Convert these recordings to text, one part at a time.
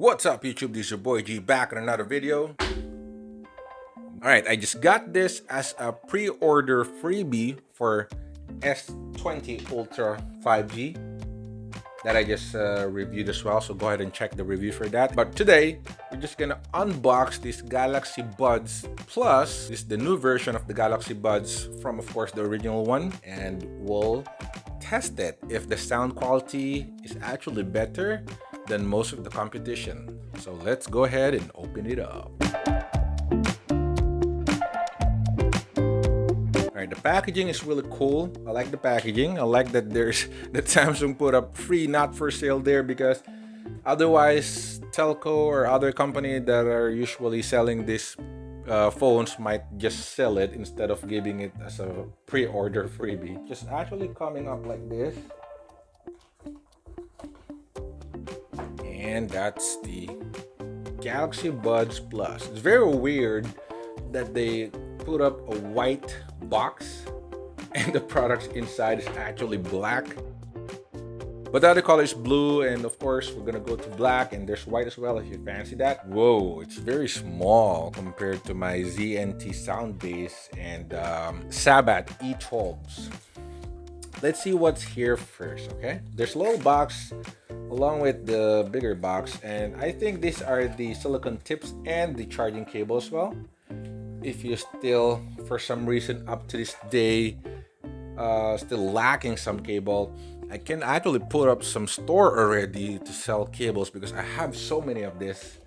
What's up YouTube, this is your boy G back on another video. Alright, I just got this as a pre-order freebie for S20 Ultra 5G that I just reviewed as well, so go ahead and check the review for that. But today, we're just gonna unbox this Galaxy Buds Plus. This is the new version of the Galaxy Buds from, of course, the original one, and we'll test it if the sound quality is actually better than most of the competition. So let's go ahead and open it up. Alright, the packaging is really cool. I like the packaging. I like that there's that Samsung put up free not for sale there, because otherwise telco or other company that are usually selling these phones might just sell it instead of giving it as a pre-order freebie. Just actually coming up like this. And that's the Galaxy Buds Plus. It's very weird that they put up a white box and the products inside is actually black. But the other color is blue, and of course we're gonna go to black, and there's white as well if you fancy that. Whoa, it's very small compared to my ZNT Soundbase and Sabat E12s. Let's see what's here first, okay? There's a little box along with the bigger box, and I think these are the silicone tips and the charging cable as well. If you still, for some reason up to this day, still lacking some cable, I can actually put up some store already to sell cables because I have so many of this.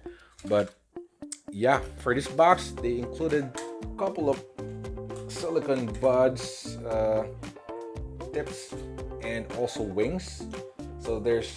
But yeah, for this box, they included a couple of silicone buds, tips, and also wings. So there's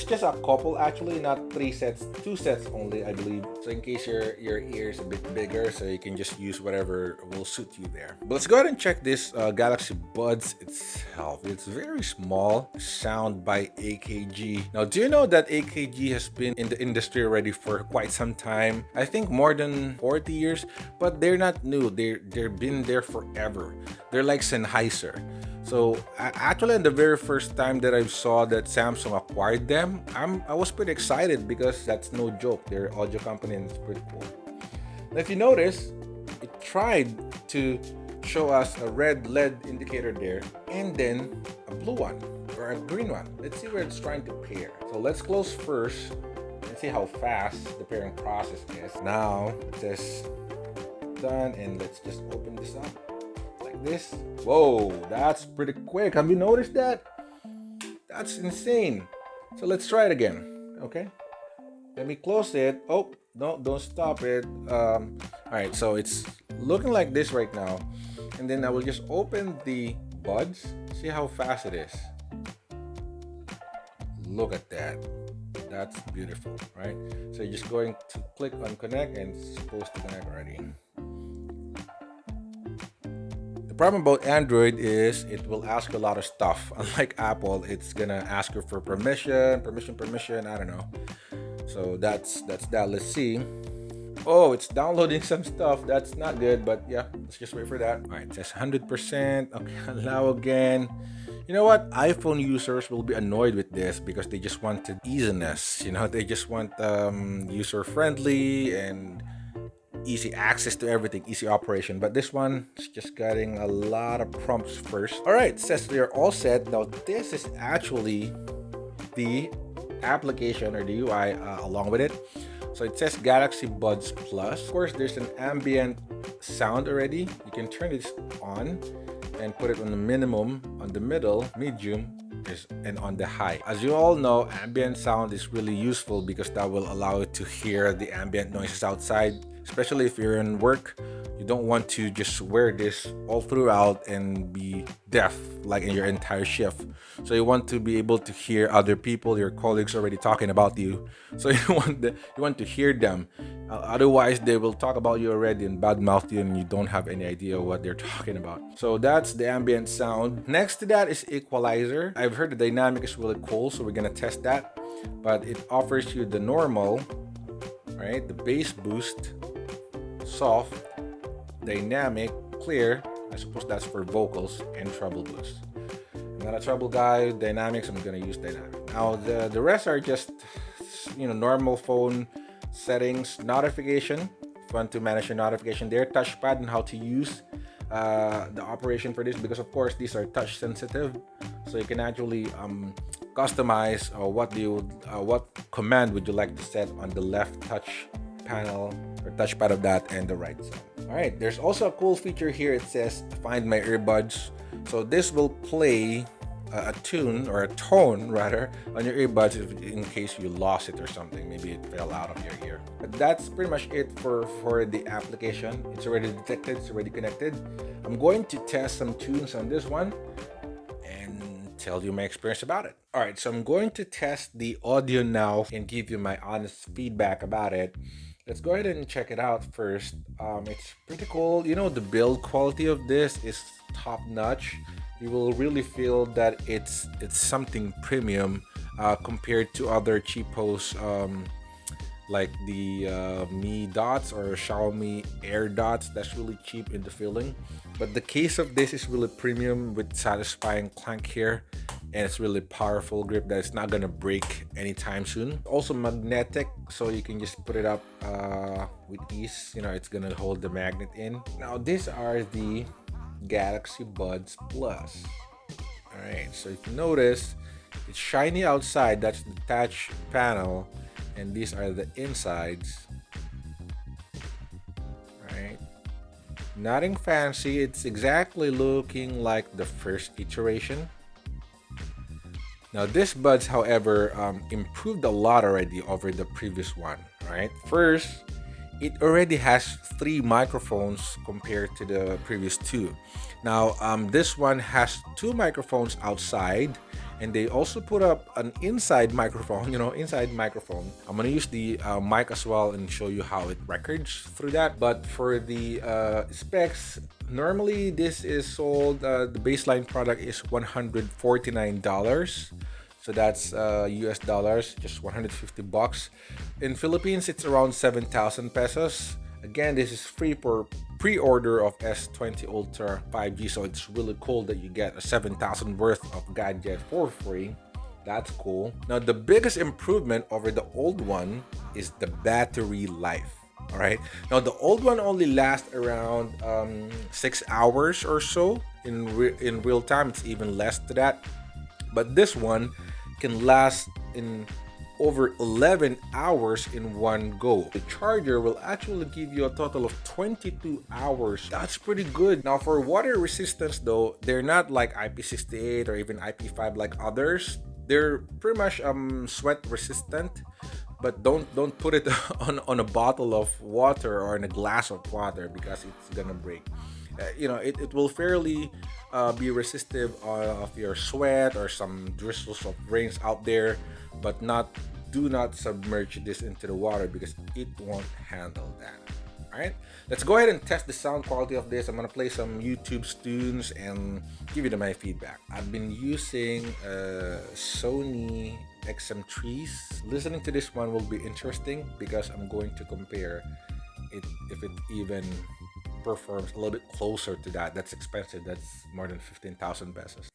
just a couple, actually, not 3 sets, 2 sets only, I believe. So in case your ear is a bit bigger, so you can just use whatever will suit you there. But let's go ahead and check this Galaxy Buds itself. It's very small. Sound by AKG. Now, do you know that AKG has been in the industry already for quite some time? I think more than 40 years, but they're not new. They've been there forever. They're like Sennheiser. So actually, the very first time that I saw that Samsung acquired them, I was pretty excited because that's no joke. They're an audio company and it's pretty cool. Now, if you notice, it tried to show us a red LED indicator there and then a blue one or a green one. Let's see where it's trying to pair. So let's close first and see how fast the pairing process is. Now it says done, and let's just open this up. This. Whoa, that's pretty quick. Have you noticed that? That's insane. So let's try it again. Okay, let me close it. Oh no, don't stop it. All right, so it's looking like this right now, and then I will just open the buds. See how fast it is. Look at that. That's beautiful, right? So you're just going to click on connect, and it's supposed to connect already. The problem about Android is it will ask you a lot of stuff. Unlike Apple, it's gonna ask you for permission. I don't know. So that's that. Let's see. Oh, it's downloading some stuff. That's not good, but yeah, let's just wait for that. All right, it says 100%. Okay, allow again. You know what? iPhone users will be annoyed with this because they just wanted easiness. You know, they just want user friendly and easy access to everything, easy operation. But this one is just getting a lot of prompts first. All right, says they're all set. Now this is actually the application or the UI along with it. So it says Galaxy Buds Plus. Of course, there's an ambient sound already. You can turn this on and put it on the minimum, on the middle, medium, and on the high. As you all know, ambient sound is really useful because that will allow you to hear the ambient noises outside. Especially if you're in work, you don't want to just wear this all throughout and be deaf like in your entire shift. So you want to be able to hear other people, your colleagues already talking about you. So you want to hear them. Otherwise, they will talk about you already and badmouth you, and you don't have any idea what they're talking about. So that's the ambient sound. Next to that is equalizer. I've heard the dynamic is really cool, so we're gonna test that. But it offers you the normal, right? The bass boost, soft, dynamic, clear. I suppose that's for vocals, and treble boost. I'm not a treble guy. Dynamics, I'm gonna use dynamic. Now the rest are just normal phone settings, notification. If you want to manage your notification there, touchpad, and how to use the operation for this, because of course these are touch sensitive, so you can actually customize what command would you like to set on the left touch panel or touchpad of that and the right side. All right, there's also a cool feature here. It says find my earbuds, so this will play a tune or a tone rather on your earbuds in case you lost it or something, maybe it fell out of your ear. But that's pretty much it for the application. It's already detected, it's already connected. I'm going to test some tunes on this one and tell you my experience about it. All right, so I'm going to test the audio now and give you my honest feedback about it. Let's go ahead and check it out first. It's pretty cool. The build quality of this is top notch. You will really feel that it's something premium compared to other cheapos like the Mi Dots or Xiaomi Air Dots. That's really cheap in the feeling. But the case of this is really premium with satisfying clank here, and it's really powerful grip that it's not gonna break anytime soon. Also magnetic, so you can just put it up with ease. It's gonna hold the magnet in. Now these are the Galaxy Buds Plus. All right, so if you notice, it's shiny outside. That's the touch panel, and these are the insides. All right, nothing fancy. It's exactly looking like the first iteration. Now this buds, however, improved a lot already over the previous one. Right, first, it already has 3 microphones compared to the previous 2. Now this one has 2 microphones outside, and they also put up an inside microphone. Inside microphone. I'm gonna use the mic as well and show you how it records through that. But for the specs, normally this is sold, the baseline product is $149. So that's US dollars, just 150 bucks. In Philippines, it's around 7,000 pesos. Again, this is free for pre-order of S20 Ultra 5G, so it's really cool that you get a 7,000 worth of gadget for free. That's cool. Now, the biggest improvement over the old one is the battery life. All right. Now, the old one only lasts around 6 hours or so. In real time, it's even less to that. But this one can last in over 11 hours in one go. The charger will actually give you a total of 22 hours. That's pretty good. Now for water resistance though, they're not like IP68 or even IP5 like others. They're pretty much sweat resistant, but don't put it on a bottle of water or in a glass of water because it's gonna break. It will fairly be resistive of your sweat or some drizzles of rains out there, but do not submerge this into the water because it won't handle that. All right, let's go ahead and test the sound quality of this. I'm gonna play some YouTube tunes and give you my feedback. I've been using Sony XM3s. Listening to this one will be interesting because I'm going to compare it if it even performs a little bit closer to that. That's expensive. That's more than 15,000 pesos.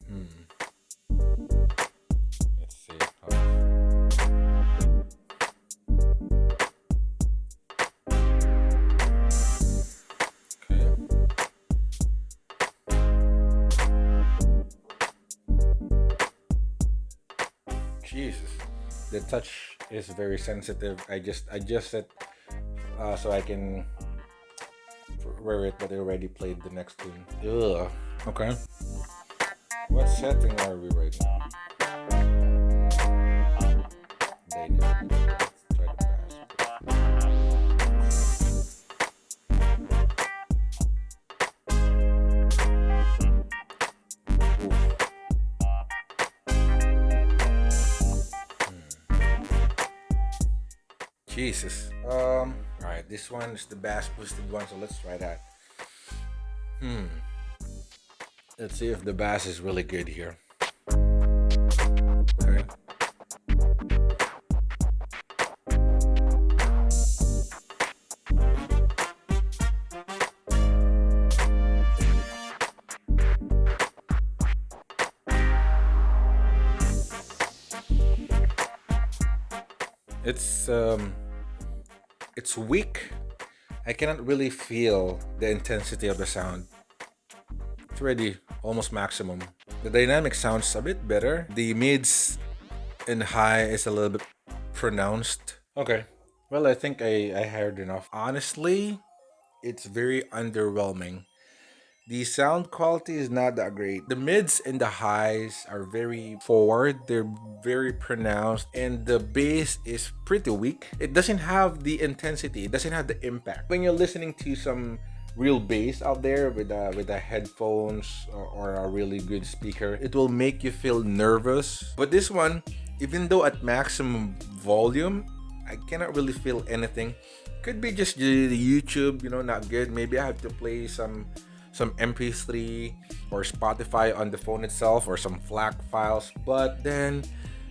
Let's see. Okay. Jesus, the touch is very sensitive. I just adjust it so I can wear it, but I already played the next tune. Ugh. Okay. What setting are we right now? They did. Let's try to pass. Jesus. Alright, this one is the bass boosted one, so let's try that. Let's see if the bass is really good here. Okay. It's it's weak. I cannot really feel the intensity of the sound. It's already almost maximum. The dynamic sounds a bit better. The mids and high is a little bit pronounced. Okay. Well, I think I heard enough. Honestly, it's very underwhelming. The sound quality is not that great. The mids and the highs are very forward, they're very pronounced, and the bass is pretty weak. It doesn't have the intensity, it doesn't have the impact. When you're listening to some real bass out there with a headphones or a really good speaker, it will make you feel nervous. But this one, even though at maximum volume, I cannot really feel anything. Could be just the YouTube, not good. Maybe I have to play some MP3 or Spotify on the phone itself or some FLAC files. But then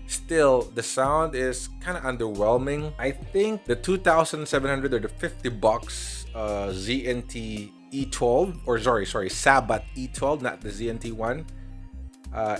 still the sound is kind of underwhelming. I think the 2700 or the $50 ZNT E12 or sorry Sabat E12, not the ZNT one,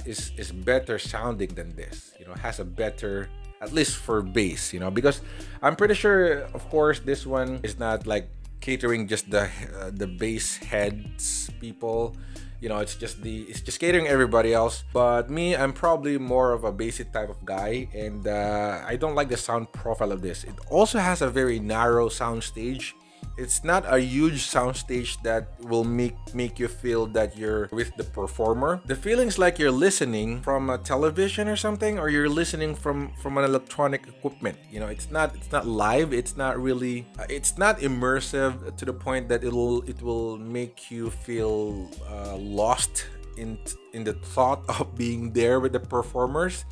is better sounding than this. Has a better, at least for bass. Because I'm pretty sure, of course, this one is not like catering just the bass heads people. It's just catering everybody else. But me, I'm probably more of a basic type of guy, and I don't like the sound profile of this. It also has a very narrow sound stage. It's not a huge soundstage that will make you feel that you're with the performer. The feeling's like you're listening from a television or something, or you're listening from an electronic equipment. It's not live. It's not really. It's not immersive to the point that it will make you feel lost in the thought of being there with the performers.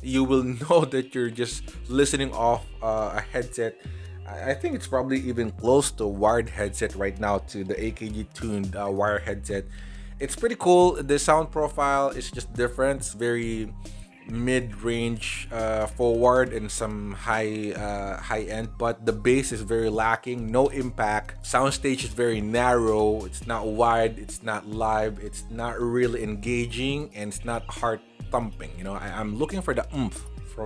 You will know that you're just listening off a headset. I think it's probably even close to a wired headset right now, to the AKG tuned wire headset. It's pretty cool. The sound profile is just different. It's very mid-range forward and some high end, but the bass is very lacking. No impact. Soundstage is very narrow. It's not wide. It's not live. It's not really engaging, and it's not heart thumping. I'm looking for the oomph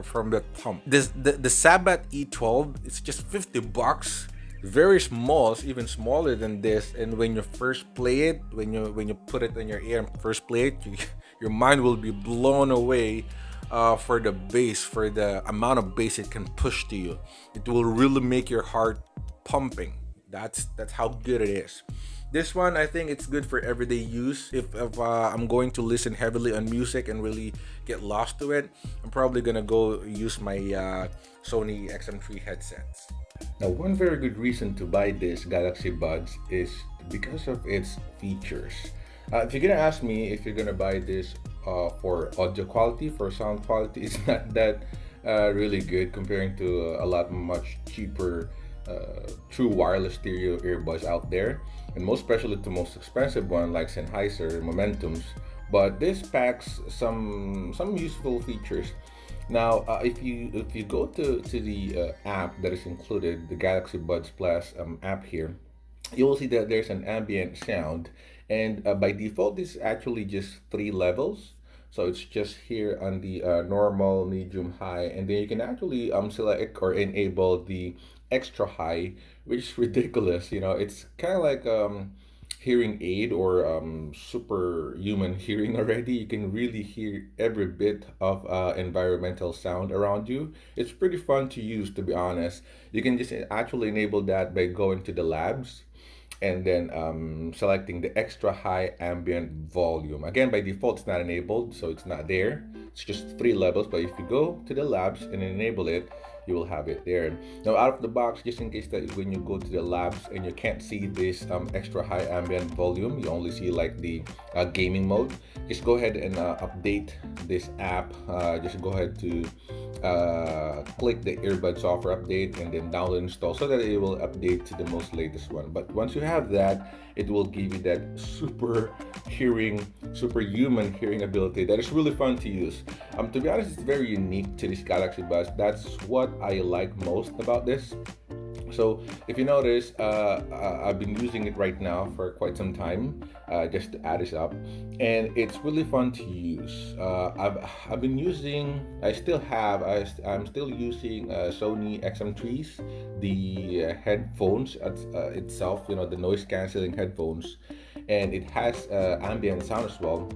from the thump. The Sabat E12, it's just $50. Very small. It's even smaller than this. And when you first play it, when you put it in your ear and first play it, your mind will be blown away for the bass, for the amount of bass it can push to you. It will really make your heart pumping. That's how good it is. This one, I think it's good for everyday use. If I'm going to listen heavily on music and really get lost to it, I'm probably gonna go use my Sony XM3 headsets. Now, one very good reason to buy this Galaxy Buds is because of its features. If you're gonna ask me if you're gonna buy this for audio quality, for sound quality, it's not that really good comparing to a lot much cheaper true wireless stereo earbuds out there, and most especially the most expensive one like Sennheiser Momentums. But this packs some useful features. Now, if you go to the app that is included, the Galaxy Buds Plus app here, you will see that there's an ambient sound, and by default, this is actually just 3 levels. So it's just here on the normal, medium, high, and then you can actually select or enable the extra high, which is ridiculous. It's kind of like hearing aid or superhuman hearing already. You can really hear every bit of environmental sound around you. It's pretty fun to use, to be honest. You can just actually enable that by going to the labs and then selecting the extra high ambient volume. Again, by default, it's not enabled, so it's not there. It's just 3 levels, but if you go to the labs and enable it, you will have it there. Now, out of the box, just in case that when you go to the labs and you can't see this extra high ambient volume, you only see like the gaming mode, just go ahead and update this app. Just go ahead to click the earbud software update and then download and install so that it will update to the most latest one. But once you have that, it will give you that superhuman hearing ability that is really fun to use. To be honest, it's very unique to this Galaxy Buds. That's what I like most about this. So if you notice, I've been using it right now for quite some time, just to add this up, and it's really fun to use. I've been using, I still have, I'm still using Sony XM3s, the headphones itself, the noise canceling headphones, and it has ambient sound as well,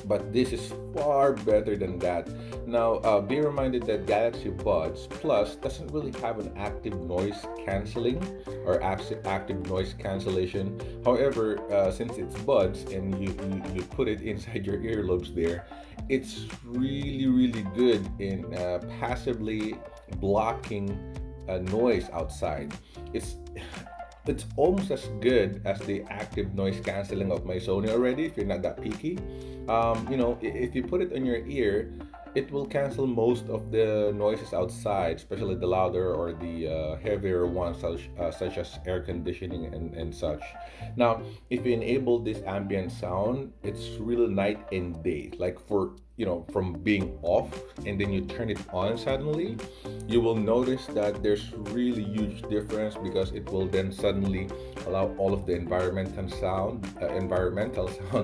but this is far better than that. Now, be reminded that Galaxy Buds Plus doesn't really have an active noise canceling or active noise cancellation. However, since it's buds and you put it inside your earlobes there, it's really, really good in passively blocking noise outside. It's it's almost as good as the active noise canceling of my Sony already if you're not that picky. If you put it on your ear, it will cancel most of the noises outside, especially the louder or the heavier ones, such as air conditioning and such. Now, if you enable this ambient sound, it's really night and day. Like from being off and then you turn it on suddenly, you will notice that there's really huge difference because it will then suddenly allow all of the environmental sound,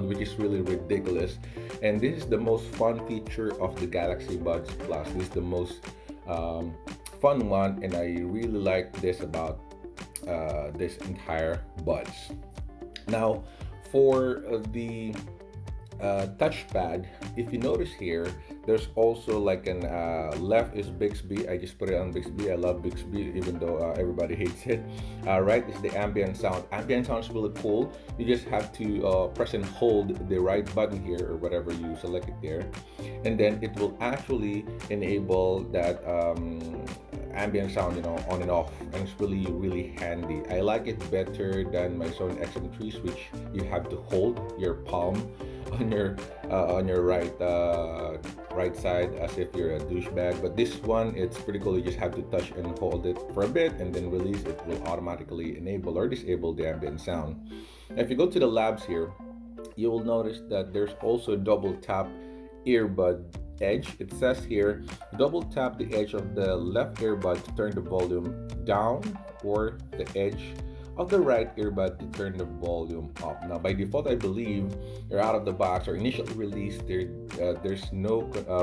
which is really ridiculous. And this is the most fun feature of the Galaxy Buds Plus. This is the most fun one, and I really like this about this entire buds. Now, for the touchpad, if you notice here, there's also like an left is Bixby. I just put it on Bixby. I love Bixby, even though everybody hates it. Right is the ambient sound. Ambient sound is really cool. You just have to press and hold the right button here or whatever you select it there, and then it will actually enable that ambient sound, on and off, and it's really, really handy. I like it better than my Sony XM3s, which you have to hold your palm on your right side as if you're a douchebag. But this one, it's pretty cool. You just have to touch and hold it for a bit and then release. It will automatically enable or disable the ambient sound. Now, if you go to the labs here, you will notice that there's also double tap earbud edge. It says here, double tap the edge of the left earbud to turn the volume down, or the edge of the right earbud to turn the volume up. Now, by default, I believe you're out of the box or initially released, there's no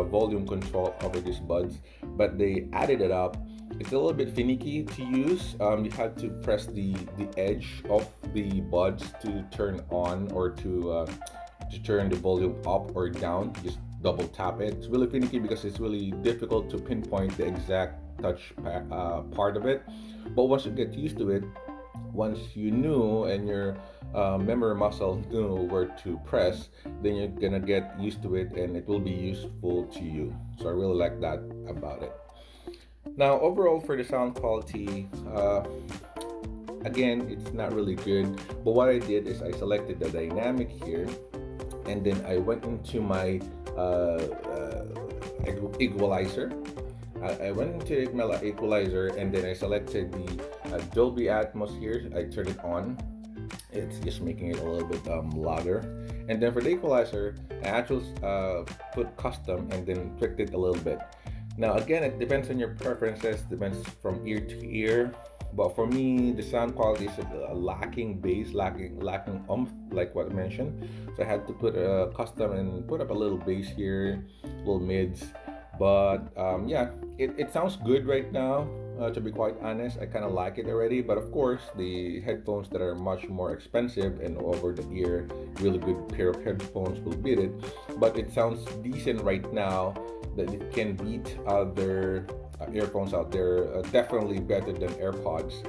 volume control over these buds, but they added it up. It's a little bit finicky to use. You have to press the edge of the buds to turn on or to turn the volume up or down. Just double tap it. It's really finicky because it's really difficult to pinpoint the exact part of it. But once you get used to it, once you knew and your memory muscle knew where to press, then you're gonna get used to it and it will be useful to you. So I really like that about it. Now, overall for the sound quality, again, it's not really good. But what I did is I selected the dynamic here, and then I went into my equalizer. I went into my equalizer, and then I selected the Dolby Atmos here. I turned it on. It's just making it a little bit louder. And then for the equalizer, I actually put custom and then tweaked it a little bit. Now again, it depends on your preferences, depends from ear to ear. But for me, the sound quality is lacking bass, lacking oomph, like what I mentioned. So I had to put a custom and put up a little bass here, little mids. But yeah, it sounds good right now. To be quite honest, I kind of like it already. But of course, the headphones that are much more expensive and over the ear, really good pair of headphones will beat it. But it sounds decent right now. That it can beat other earphones out there. Definitely better than AirPods.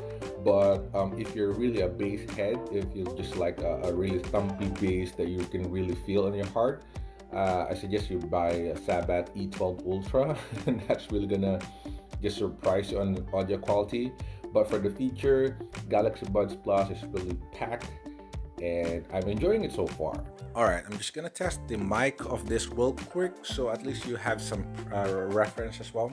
But if you're really a bass head, if you just like a really thumpy bass that you can really feel in your heart, I suggest you buy a Sabat E12 Ultra, and that's really gonna just surprise you on audio quality. But for the feature, Galaxy Buds Plus is really packed, and I'm enjoying it so far. All right, I'm just gonna test the mic of this real quick, so at least you have some reference as well.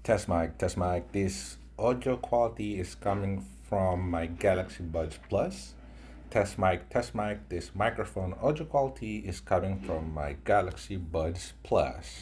Test mic, test mic. This audio quality is coming from my Galaxy Buds Plus. Test mic, test mic. This microphone audio quality is coming from my Galaxy Buds Plus.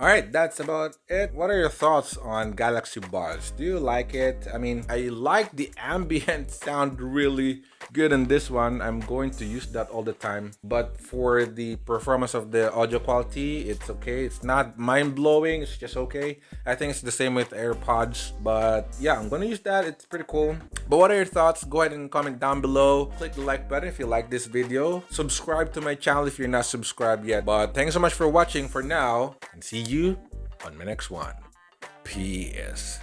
All right, that's about it. What are your thoughts on Galaxy Buds? Do you like it? I mean, I like the ambient sound really good in this one. I'm going to use that all the time. But for the performance of the audio quality, it's okay. It's not mind-blowing. It's just okay. I think it's the same with AirPods. But yeah, I'm going to use that. It's pretty cool. But what are your thoughts? Go ahead and comment down below. Click the like button if you like this video. Subscribe to my channel if you're not subscribed yet. But thanks so much for watching for now. And see you on my next one. Peace.